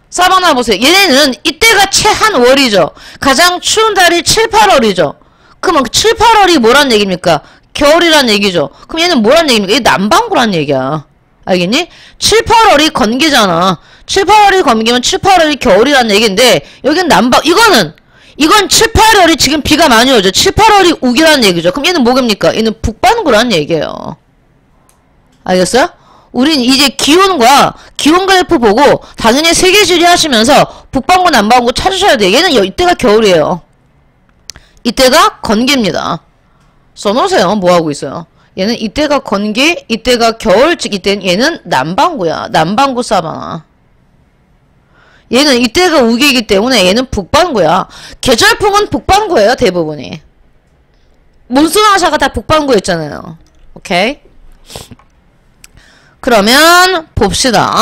사바나 보세요. 얘네는 이때가 최한월이죠. 가장 추운 달이 7, 8월이죠. 그러면 7, 8월이 뭐란 얘기입니까? 겨울이란 얘기죠. 그럼 얘는 뭐란 얘기입니까? 얘 남반구란 얘기야. 알겠니? 7, 8월이 건기잖아. 7, 8월이 건기면 7, 8월이 겨울이란 얘기인데 여긴 이건 7, 8월이 지금 비가 많이 오죠. 7, 8월이 우기란 얘기죠. 그럼 얘는 뭐입니까? 얘는 북반구란 얘기예요. 알겠어요? 우린 이제 기온과 기온 그래프 보고 당연히 세계지리 하시면서 북반구 남반구 찾으셔야 돼요. 얘는 이때가 겨울이에요. 이때가 건기입니다. 써놓으세요. 뭐하고 있어요? 얘는 이때가 건기, 이때가 겨울, 즉 이때는 얘는 남반구야. 남반구 사바나. 얘는 이때가 우기이기 때문에 얘는 북반구야. 계절풍은 북반구예요. 대부분이. 몬순화사가 다 북반구였잖아요. 오케이? 그러면 봅시다.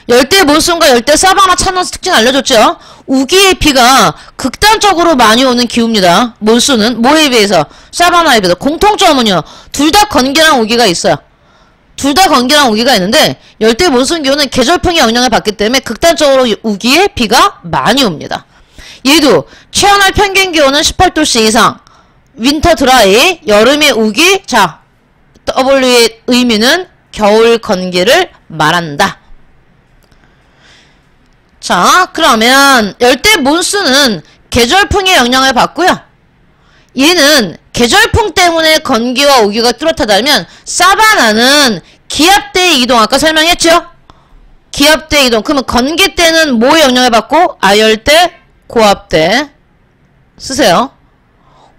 열대 몬순과 열대 사바나 찾는 특징 알려줬죠? 우기의 비가 극단적으로 많이 오는 기후입니다. 몬순은 뭐에 비해서? 사바나에 비해서. 공통점은요. 둘 다 건기랑 우기가 있어요. 둘 다 건기랑 우기가 있는데 열대 몬순 기후는 계절풍의 영향을 받기 때문에 극단적으로 우기에 비가 많이 옵니다. 얘도 최연할 평균 기온은 18도씨 이상. 윈터 드라이, 여름의 우기. 자, W의 의미는 겨울 건기를 말한다. 자, 그러면 열대 몬순은 계절풍의 영향을 받고요. 얘는 계절풍 때문에 건기와 우기가 뚜렷하다면 사바나는 기압대의 이동, 아까 설명했죠? 기압대 이동. 그러면 건기 때는 뭐의 영향을 받고? 아열대, 고압대 쓰세요.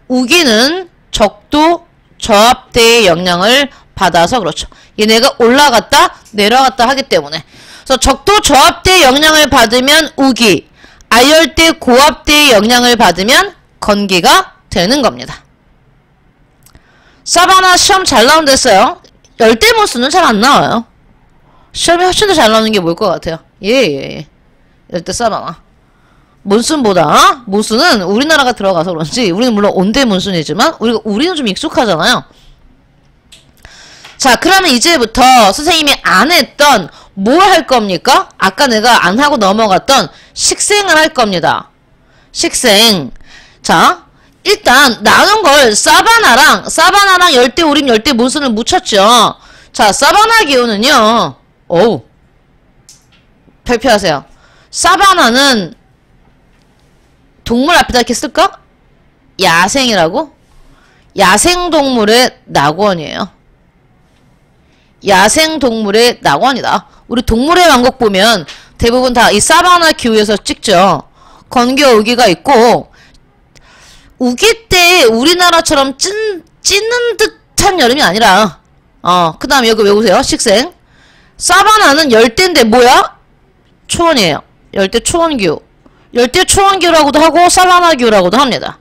우기는 적도, 저압대의 영향을 받아서 그렇죠. 얘네가 올라갔다 내려갔다 하기 때문에. 그래서 적도 저압대의 영향을 받으면 우기, 아열대 고압대의 영향을 받으면 건기가 되는 겁니다. 사바나 시험 잘 나온 데어요. 열대 몬순은 잘 안 나와요. 시험이 훨씬 더 잘 나오는 게 뭘 것 같아요? 예. 열대 사바나. 몬순보다 몬순은 우리나라가 들어가서 그런지 우리는 물론 온대 몬순이지만 우리는 좀 익숙하잖아요. 자, 그러면 이제부터 선생님이 안 했던 뭘 할 겁니까? 아까 내가 안 하고 넘어갔던 식생을 할 겁니다. 식생. 자, 일단 나눈 걸 사바나랑 열대 우림, 열대 몬순을 묻혔죠. 자, 사바나 기후는요. 발표하세요. 사바나는 동물 앞에다 이렇게 쓸까? 야생이라고? 야생동물의 낙원이에요. 야생동물의 낙원이다. 우리 동물의 왕국 보면 대부분 다 이 사바나 기후에서 찍죠. 건기와 우기가 있고, 우기 때 우리나라처럼 찌는 듯한 여름이 아니라, 그 다음에 여기 외우세요. 식생. 사바나는 열대인데 뭐야? 초원이에요. 열대 초원기후. 열대 초원기후라고도 하고 사바나 기후라고도 합니다.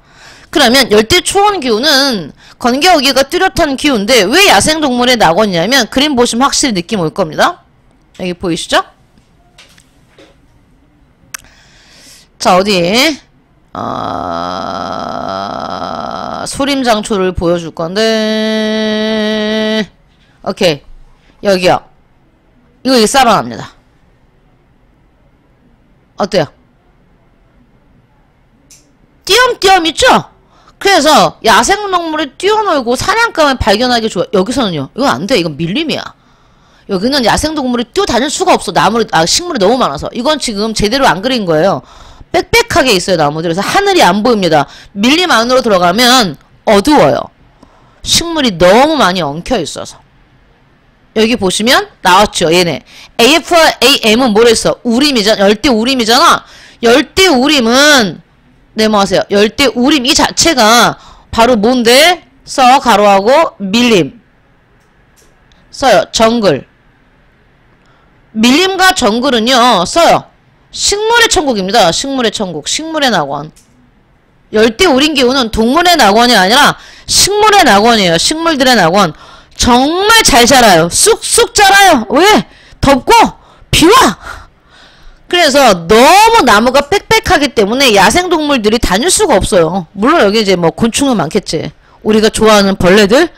그러면 열대 초원기후는 건기와 우기가 뚜렷한 기후인데 왜 야생동물의 낙원이냐면 그림 보시면 확실히 느낌 올 겁니다. 여기 보이시죠? 자, 어디 소림장초를 보여줄 건데, 오케이, 여기요. 이거 사바나입니다. 어때요? 띄엄띄엄 있죠? 그래서 야생동물이 뛰어놀고 사냥감을 발견하기 좋아. 여기서는요, 이건 안 돼. 이건 밀림이야. 여기는 야생동물이 뛰어다닐 수가 없어. 식물이 너무 많아서. 이건 지금 제대로 안 그린 거예요. 빽빽하게 있어요, 나무들이. 그래서 하늘이 안 보입니다. 밀림 안으로 들어가면 어두워요. 식물이 너무 많이 엉켜 있어서. 여기 보시면 나왔죠, 얘네. AF와 AM은 뭐랬어? 우림이잖아. 열대 우림이잖아. 열대 우림은 네모하세요. 열대 우림 이 자체가 바로 뭔데? 가로하고 밀림. 써요. 정글. 밀림과 정글은요, 써요. 식물의 천국입니다. 식물의 천국. 식물의 낙원. 열대 우림 기후는 동물의 낙원이 아니라 식물의 낙원이에요. 식물들의 낙원. 정말 잘 자라요. 쑥쑥 자라요. 왜? 덥고 비와. 그래서 너무 나무가 팽팽하기 때문에 야생동물들이 다닐 수가 없어요. 물론 여기 이제 뭐 곤충은 많겠지. 우리가 좋아하는 벌레들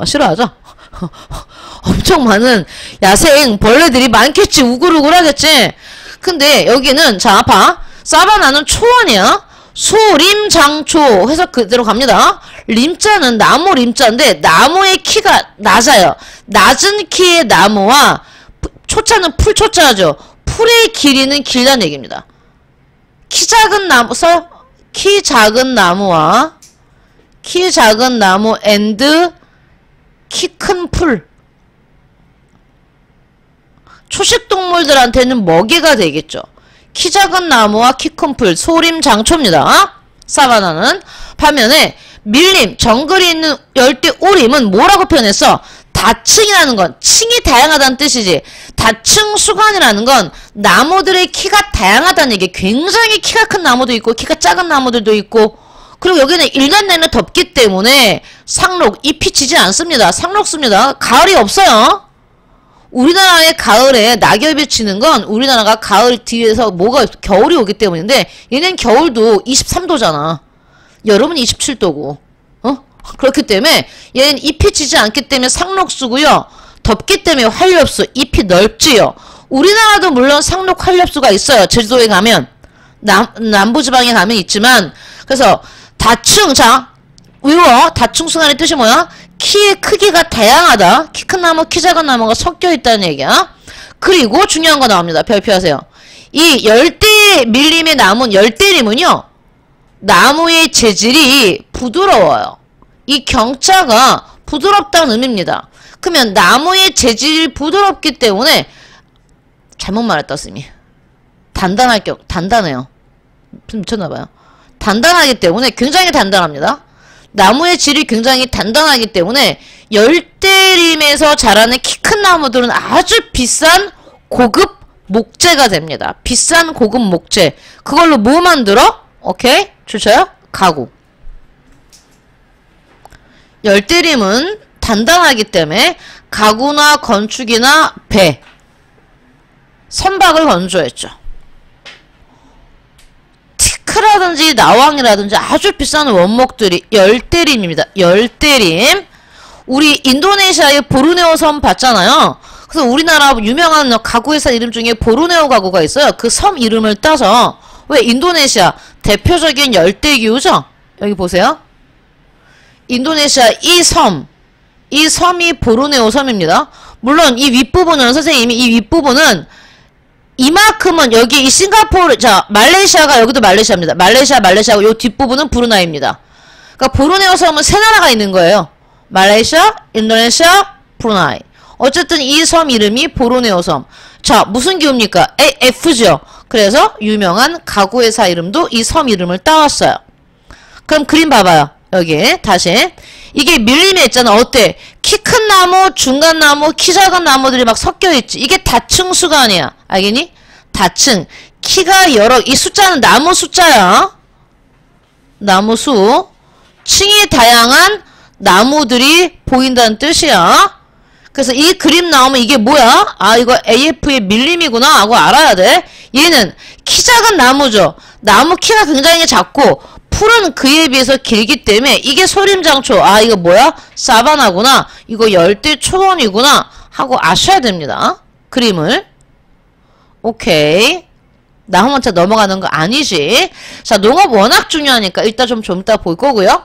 싫어하죠? 엄청 많은 야생 벌레들이 많겠지. 우글우글 하겠지. 근데 여기는 자 봐. 사바나는 초원이야. 소림장초 해서 그대로 갑니다. 림자는 나무 림자인데 나무의 키가 낮아요. 낮은 키의 나무와 초자는 풀초자죠. 풀의 길이는 길다는 얘기입니다. 키 작은 나무 앤드 키 큰 풀. 초식동물들한테는 먹이가 되겠죠. 키 작은 나무와 키 큰 풀, 소림장초입니다. 사바나는 반면에 밀림, 정글이 있는 열대 오림은 뭐라고 표현했어? 다층이라는 건 층이 다양하다는 뜻이지. 다층 수간이라는 건 나무들의 키가 다양하다는 얘기. 굉장히 키가 큰 나무도 있고 키가 작은 나무들도 있고, 그리고 여기는 1년 내내 덥기 때문에 상록, 잎이 지지 않습니다. 상록 씁니다. 가을이 없어요. 우리나라의 가을에 낙엽이 지는 건 우리나라가 가을 뒤에서 뭐가 겨울이 오기 때문인데, 얘는 겨울도 23도잖아. 여름은 27도고. 그렇기 때문에 얘는 잎이 지지 않기 때문에 상록수고요. 덥기 때문에 활엽수, 잎이 넓지요. 우리나라도 물론 상록 활엽수가 있어요. 제주도에 가면, 남부지방에 가면 있지만. 그래서 다층, 자 외워. 다층수간의 뜻이 뭐야? 키의 크기가 다양하다. 키 큰 나무, 키 작은 나무가 섞여 있다는 얘기야. 그리고 중요한 거 나옵니다. 별표하세요. 이 열대 밀림의 나무, 열대림은요, 나무의 재질이 부드러워요. 이 경자가 부드럽다는 의미입니다. 그러면 나무의 재질이 부드럽기 때문에, 잘못 말했다 쌤이. 단단해요. 미쳤나봐요. 단단하기 때문에 굉장히 단단합니다. 나무의 질이 굉장히 단단하기 때문에 열대림에서 자라는 키 큰 나무들은 아주 비싼 고급 목재가 됩니다. 비싼 고급 목재. 그걸로 뭐 만들어? 오케이? 좋죠? 가구. 열대림은 단단하기 때문에 가구나 건축이나 배, 선박을 건조했죠. 티크라든지 나왕이라든지 아주 비싼 원목들이 열대림입니다. 열대림. 우리 인도네시아의 보르네오 섬 봤잖아요. 그래서 우리나라 유명한 가구회사 이름 중에 보르네오 가구가 있어요. 그 섬 이름을 따서. 왜? 인도네시아 대표적인 열대기후죠. 여기 보세요. 인도네시아 이 섬이 보르네오 섬입니다. 물론 이 윗부분은, 선생님이 이 윗부분은 이만큼은, 여기 이 싱가포르, 자 말레이시아가 여기도 말레이시아입니다. 말레이시아고 요 뒷부분은 브루나이입니다. 그러니까 보르네오 섬은 세 나라가 있는 거예요. 말레이시아, 인도네시아, 브루나이. 어쨌든 이 섬 이름이 보르네오 섬. 자, 무슨 기후입니까? AF죠. 그래서 유명한 가구회사 이름도 이 섬 이름을 따왔어요. 그럼 그림 봐봐요. 여기 다시. 이게 밀림에 있잖아. 어때? 키 큰 나무, 중간 나무, 키 작은 나무들이 막 섞여있지. 이게 다층 수간이야. 알겠니? 다층. 키가 여러, 이 숫자는 나무 숫자야. 나무 수. 층이 다양한 나무들이 보인다는 뜻이야. 그래서 이 그림 나오면 이게 뭐야? 아, 이거 AF의 밀림이구나 하고 알아야 돼. 얘는 키 작은 나무죠. 나무 키가 굉장히 작고 풀은 그에 비해서 길기 때문에 이게 소림장초. 아, 이거 뭐야? 사바나구나. 이거 열대 초원이구나 하고 아셔야 됩니다. 그림을. 오케이. 나 한 번째 넘어가는 거 아니지. 자, 농업 워낙 중요하니까 일단 좀 이따 볼 거고요.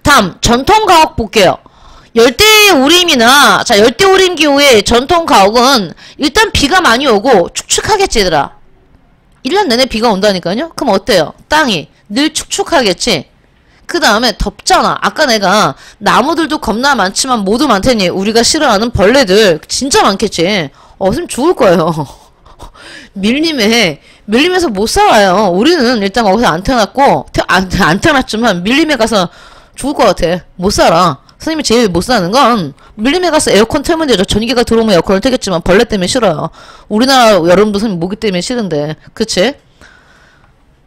다음 전통가옥 볼게요. 열대우림이나, 자, 열대우림 기후의 전통가옥은 일단 비가 많이 오고 축축하겠지 얘들아. 1년 내내 비가 온다니까요. 그럼 어때요? 땅이 늘 축축하겠지. 그 다음에 덥잖아. 아까 내가 나무들도 겁나 많지만 모두 많다니. 우리가 싫어하는 벌레들 진짜 많겠지. 선생님 죽을 거예요. 밀림에서 못 살아요. 우리는 일단 거기서 안 태어났고, 안 태어났지만 밀림에 가서 죽을 것 같아. 못 살아. 선생님이 제일 못 사는 건 밀림에 가서 에어컨 틀면 되죠. 전기가 들어오면 에어컨을 틀겠지만 벌레 때문에 싫어요. 우리나라 여름도 선생님 모기 때문에 싫은데. 그치?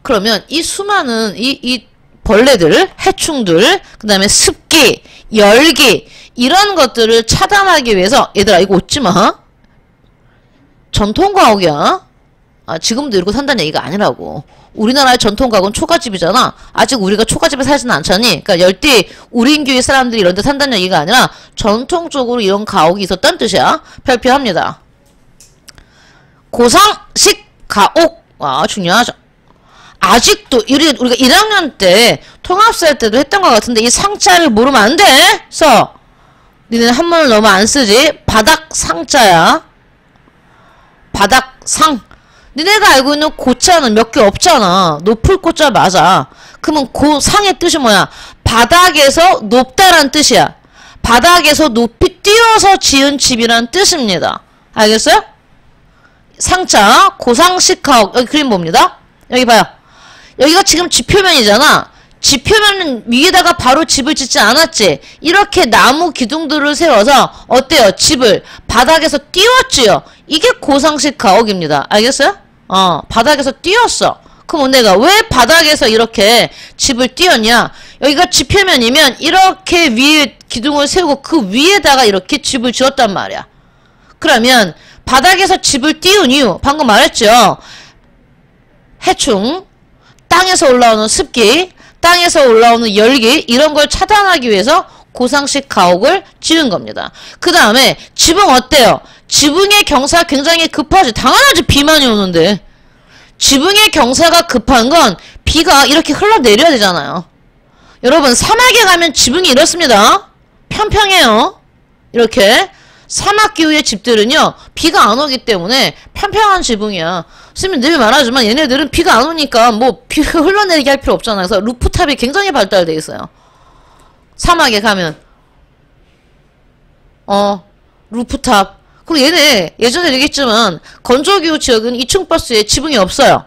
그러면 이 수많은 이 벌레들, 해충들, 그 다음에 습기, 열기, 이런 것들을 차단하기 위해서, 얘들아 이거 웃지마. 전통과학이야. 지금도 이러고 산다는 얘기가 아니라고. 우리나라의 전통 가구는 초가집이잖아. 아직 우리가 초가집에 살지는 않잖니. 그러니까 열대 우린교의 사람들이 이런 데 산다는 얘기가 아니라 전통적으로 이런 가옥이 있었다는 뜻이야. 발표합니다. 고상식 가옥. 중요하죠. 아직도 우리가 1학년 때 통합사회 때도 했던 것 같은데 이 상자를 모르면 안 돼. 써. 니네는 한문을 너무 안 쓰지. 바닥상자야. 바닥상. 니네가 알고 있는 고자는 몇 개 없잖아. 높을 고자 맞아. 그러면 고상의 뜻이 뭐야? 바닥에서 높다란 뜻이야. 바닥에서 높이 뛰어서 지은 집이란 뜻입니다. 알겠어요? 상자 고상식 가옥. 여기 그림 봅니다. 여기 봐요. 여기가 지금 지표면이잖아. 지표면 위에다가 바로 집을 짓지 않았지. 이렇게 나무 기둥들을 세워서 어때요? 집을 바닥에서 띄웠지요. 이게 고상식 가옥입니다. 알겠어요? 바닥에서 띄웠어. 그럼 내가 왜 바닥에서 이렇게 집을 띄웠냐? 여기가 지표면이면 이렇게 위에 기둥을 세우고 그 위에다가 이렇게 집을 지었단 말이야. 그러면 바닥에서 집을 띄운 이유 방금 말했죠. 해충, 땅에서 올라오는 습기, 땅에서 올라오는 열기 이런 걸 차단하기 위해서 고상식 가옥을 지은 겁니다. 그 다음에 지붕 어때요? 지붕의 경사가 굉장히 급하지. 당연하지. 비 많이 오는데. 지붕의 경사가 급한 건 비가 이렇게 흘러내려야 되잖아요. 여러분 사막에 가면 지붕이 이렇습니다. 평평해요. 이렇게. 사막기후의 집들은요 비가 안 오기 때문에 평평한 지붕이야. 선생님 늘 말하지만 얘네들은 비가 안 오니까 뭐 비가 흘러내리게 할 필요 없잖아요. 그래서 루프탑이 굉장히 발달되어 있어요. 사막에 가면 루프탑. 그리고 얘네 예전에 얘기했지만 건조기후 지역은 2층 버스에 지붕이 없어요.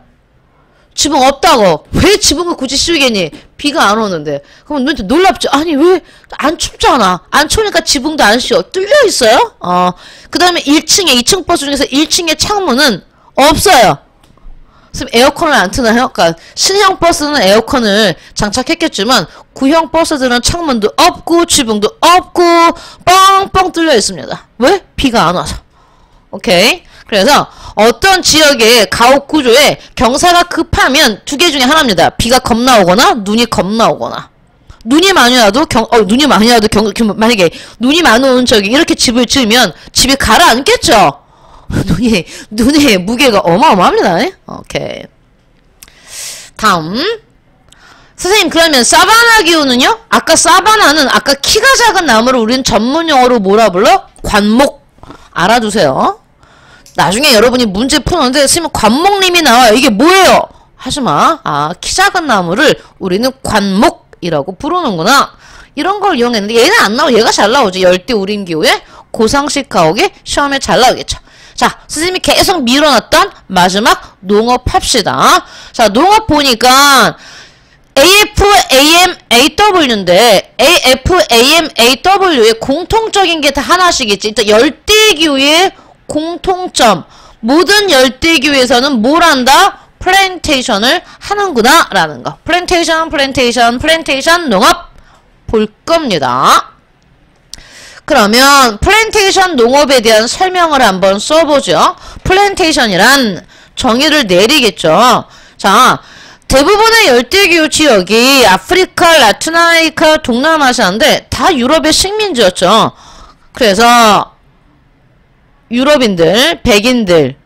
지붕 없다고. 왜 지붕을 굳이 씌우겠니? 비가 안 오는데. 그럼 너한테 놀랍죠? 아니 왜 안 춥잖아. 안 추우니까 지붕도 안 씌워. 뚫려 있어요? 그 다음에 1층에 2층 버스 중에서 1층에 창문은 없어요. 그럼 에어컨을 안 트나요? 그러니까 신형 버스는 에어컨을 장착했겠지만 구형 버스들은 창문도 없고 지붕도 없고 뻥뻥 뚫려 있습니다. 왜? 비가 안 와서. 오케이. 그래서 어떤 지역의 가옥 구조에 경사가 급하면 두 개 중에 하나입니다. 비가 겁나 오거나 눈이 겁나 오거나. 눈이 많이 와도 만약에 눈이 많이 오는 적이 이렇게 집을 지으면 집이 가라앉겠죠. 눈의 무게가 어마어마합니다. 오케이. 다음. 선생님 그러면 사바나 기후는요? 아까 사바나는 아까 키가 작은 나무를 우리는 전문 용어로 뭐라 불러? 관목. 알아두세요. 나중에 여러분이 문제 푸는데 쓰면 관목림이 나와요. 이게 뭐예요? 하지마. 키 작은 나무를 우리는 관목이라고 부르는구나. 이런 걸 이용했는데 얘는 안 나오고 얘가 잘 나오죠. 열대 우림기후에 고상식 가옥이 시험에 잘 나오겠죠. 자, 선생님이 계속 밀어놨던 마지막 농업 합시다. 자, 농업 보니까 AFAMAW인데 AFAMAW의 공통적인 게 다 하나씩 있지. 일단 열대기후의 공통점. 모든 열대기후에서는 뭘 한다? 플랜테이션을 하는구나 라는 거. 플랜테이션 농업 볼 겁니다. 그러면 플랜테이션 농업에 대한 설명을 한번 써보죠. 플랜테이션이란 정의를 내리겠죠. 자, 대부분의 열대기후 지역이 아프리카, 라틴 아메리카, 동남아시아인데 다 유럽의 식민지였죠. 그래서 유럽인들, 백인들,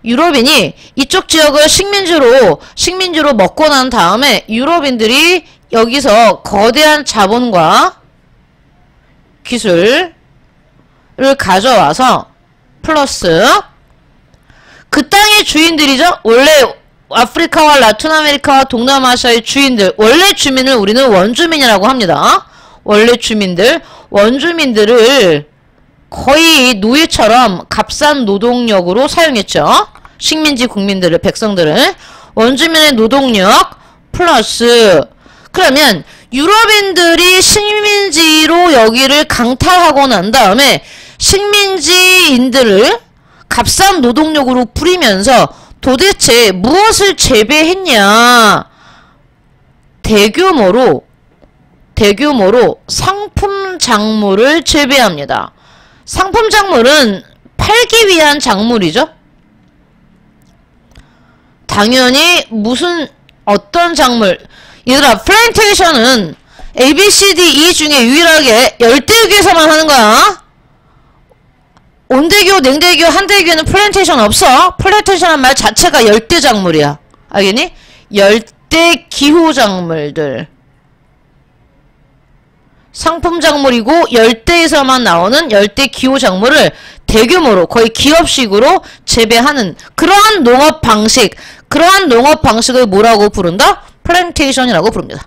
유럽인이 이쪽 지역을 식민지로 먹고 난 다음에 유럽인들이 여기서 거대한 자본과 기술을 가져와서 플러스 그 땅의 주인들이죠. 원래 아프리카와 라틴 아메리카와 동남아시아의 주인들, 원래 주민을 우리는 원주민이라고 합니다. 원래 주민들, 원주민들을 거의 노예처럼 값싼 노동력으로 사용했죠. 식민지 국민들을, 백성들을. 원주민의 노동력 플러스 그러면 유럽인들이 식민지로 여기를 강탈하고 난 다음에 식민지인들을 값싼 노동력으로 부리면서 도대체 무엇을 재배했냐? 대규모로 상품 작물을 재배합니다. 상품 작물은 팔기 위한 작물이죠. 당연히 무슨 어떤 작물 얘들아 플랜테이션은 A, B, C, D, E 중에 유일하게 열대우기에서만 하는 거야. 온대교, 냉대교, 한대교에는 플랜테이션 없어. 플랜테이션은 말 자체가 열대 작물이야. 알겠니? 열대 기후 작물들. 상품 작물이고 열대에서만 나오는 열대 기후 작물을 대규모로 거의 기업식으로 재배하는 그러한 농업 방식, 그러한 농업 방식을 뭐라고 부른다? 플랜테이션이라고 부릅니다.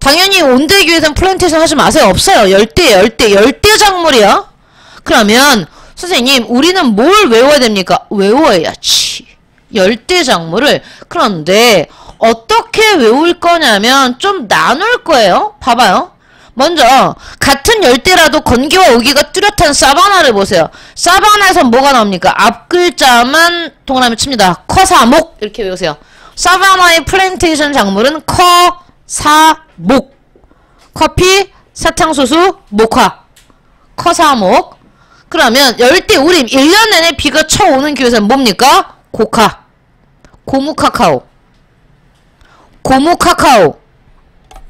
당연히 온대교에서는 플랜테이션 하지 마세요. 없어요. 열대 작물이야. 그러면 선생님 우리는 뭘 외워야 됩니까? 외워야지. 열대 작물을. 그런데 어떻게 외울 거냐면 좀 나눌 거예요. 봐봐요. 먼저 같은 열대라도 건기와 우기가 뚜렷한 사바나를 보세요. 사바나에서 뭐가 나옵니까? 앞글자만 동그라미 칩니다. 커사목 이렇게 외우세요. 사바나의 플랜테이션 작물은 커사목. 커피, 사탕수수, 목화. 커사목. 그러면 열대 우림 1년 내내 비가 쳐오는 기후에서는 뭡니까? 고카. 고무카카오. 고무카카오.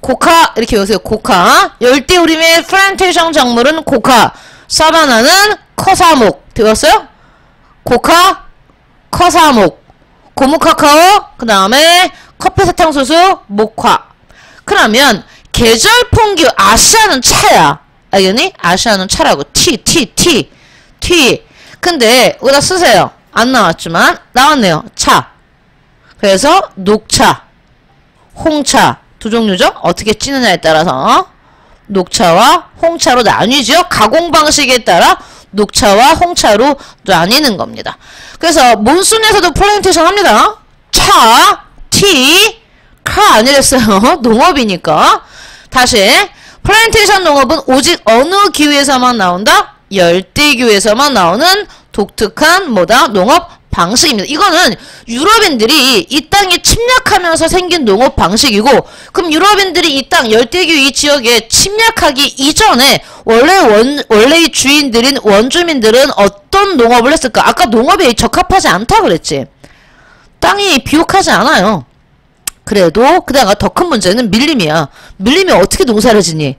고카 이렇게 외우세요. 고카. 열대우림의 플랜테이션 작물은 고카. 사바나는 커사목. 되었어요? 고카, 커사목, 고무카카오, 그 다음에 커피사탕수수, 목화. 그러면 계절풍기후 아시아는 차야. 알겠니? 아시아는 차라고. T. 근데 여기다 쓰세요. 안 나왔지만 나왔네요. 차. 그래서 녹차, 홍차 두 종류죠? 어떻게 찌느냐에 따라서 녹차와 홍차로 나뉘죠. 가공 방식에 따라 녹차와 홍차로 나뉘는 겁니다. 그래서 몬순에서도 플랜테이션 합니다. 차, 티, 카 아니랬어요. 농업이니까. 다시 플랜테이션 농업은 오직 어느 기후에서만 나온다? 열대기후에서만 나오는 독특한 뭐다? 농업 방식입니다. 이거는 유럽인들이 이 땅에 침략하면서 생긴 농업 방식이고, 그럼 유럽인들이 이 땅 열대기후 이 지역에 침략하기 이전에 원래의 주인들인 원주민들은 어떤 농업을 했을까? 아까 농업에 적합하지 않다 그랬지. 땅이 비옥하지 않아요. 그래도 그다가 더 큰 문제는 밀림이야. 밀림이 어떻게 농사를 짓니?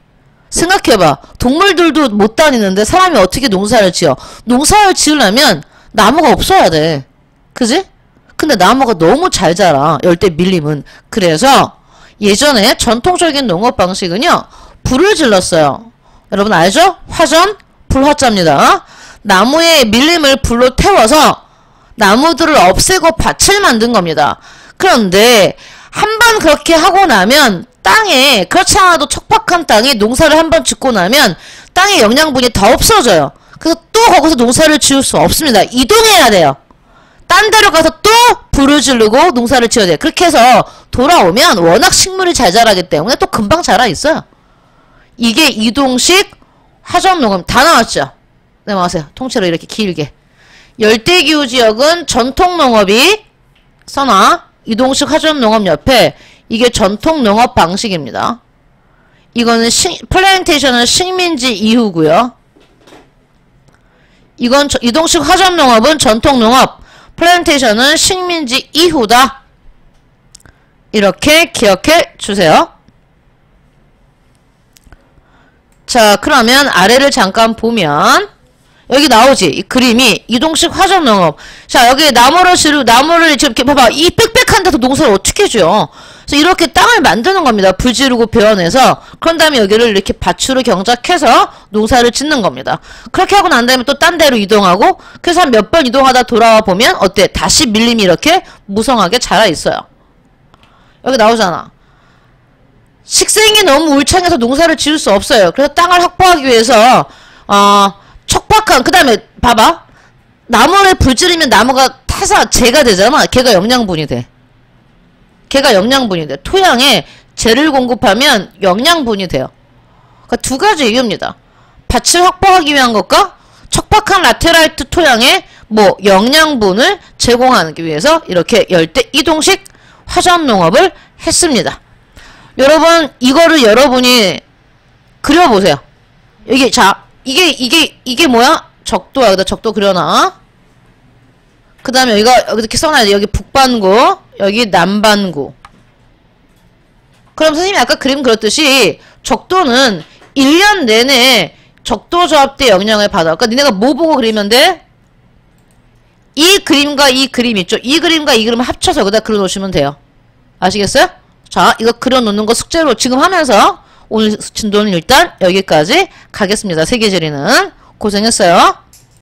생각해봐. 동물들도 못 다니는데 사람이 어떻게 농사를 지어? 농사를 지으려면 나무가 없어야 돼. 그지? 근데 나무가 너무 잘 자라. 열대 밀림은. 그래서 예전에 전통적인 농업 방식은요. 불을 질렀어요. 여러분 알죠? 화전, 불화자입니다. 나무의 밀림을 불로 태워서 나무들을 없애고 밭을 만든 겁니다. 그런데 한번 그렇게 하고 나면 땅에, 그렇지 않아도 척박한 땅에 농사를 한번 짓고 나면 땅의 영양분이 다 없어져요. 그래서 또 거기서 농사를 지을 수 없습니다. 이동해야 돼요. 딴 데로 가서 또 불을 지르고 농사를 지어야 돼요. 그렇게 해서 돌아오면 워낙 식물이 잘 자라기 때문에 또 금방 자라 있어요. 이게 이동식 화전농업 다 나왔죠? 네, 맞아요. 통째로 이렇게 길게. 열대기후 지역은 전통농업이 써놔. 이동식 화전농업 옆에 이게 전통농업 방식입니다. 이거는 플랜테이션은 식민지 이후고요. 이건 이동식 화전농업은 전통농업, 플랜테이션은 식민지 이후다. 이렇게 기억해 주세요. 자, 그러면 아래를 잠깐 보면 여기 나오지? 이 그림이 이동식 화전농업. 자, 여기 나무를 이렇게 봐봐. 이 빽빽한 데서 농사를 어떻게 지어? 그래서 이렇게 땅을 만드는 겁니다. 불 지르고 베어내서. 그런 다음에 여기를 이렇게 밭으로 경작해서 농사를 짓는 겁니다. 그렇게 하고 난 다음에 또 딴 데로 이동하고, 그래서 한 몇 번 이동하다 돌아와 보면 어때? 다시 밀림이 이렇게 무성하게 자라 있어요. 여기 나오잖아. 식생이 너무 울창해서 농사를 지을 수 없어요. 그래서 땅을 확보하기 위해서 척박한, 그 다음에 봐봐. 나무를 불 지르면 나무가 타서 재가 되잖아. 걔가 영양분이 돼. 토양에 재를 공급하면 영양분이 돼요. 그러니까 두 가지 이유입니다. 밭을 확보하기 위한 것과 척박한 라테라이트 토양에 뭐 영양분을 제공하기 위해서 이렇게 열대 이동식 화전농업을 했습니다. 여러분, 이거를 여러분이 그려보세요. 여기, 자, 이게 뭐야? 적도야. 여기다 적도 그려놔. 그 다음에 여기가, 여기 이렇게 써놔야 돼. 여기 북반구, 여기 남반구. 그럼 선생님이 아까 그림 그렸듯이 적도는 1년 내내 적도 조합대 영향을 받아. 그러니까 니네가 뭐 보고 그리면 돼? 이 그림과 이 그림 있죠? 이 그림과 이 그림을 합쳐서 여기다 그려놓으시면 돼요. 아시겠어요? 자, 이거 그려놓는 거 숙제로 지금 하면서 오늘 진도는 일단 여기까지 가겠습니다. 세계지리는. 고생했어요.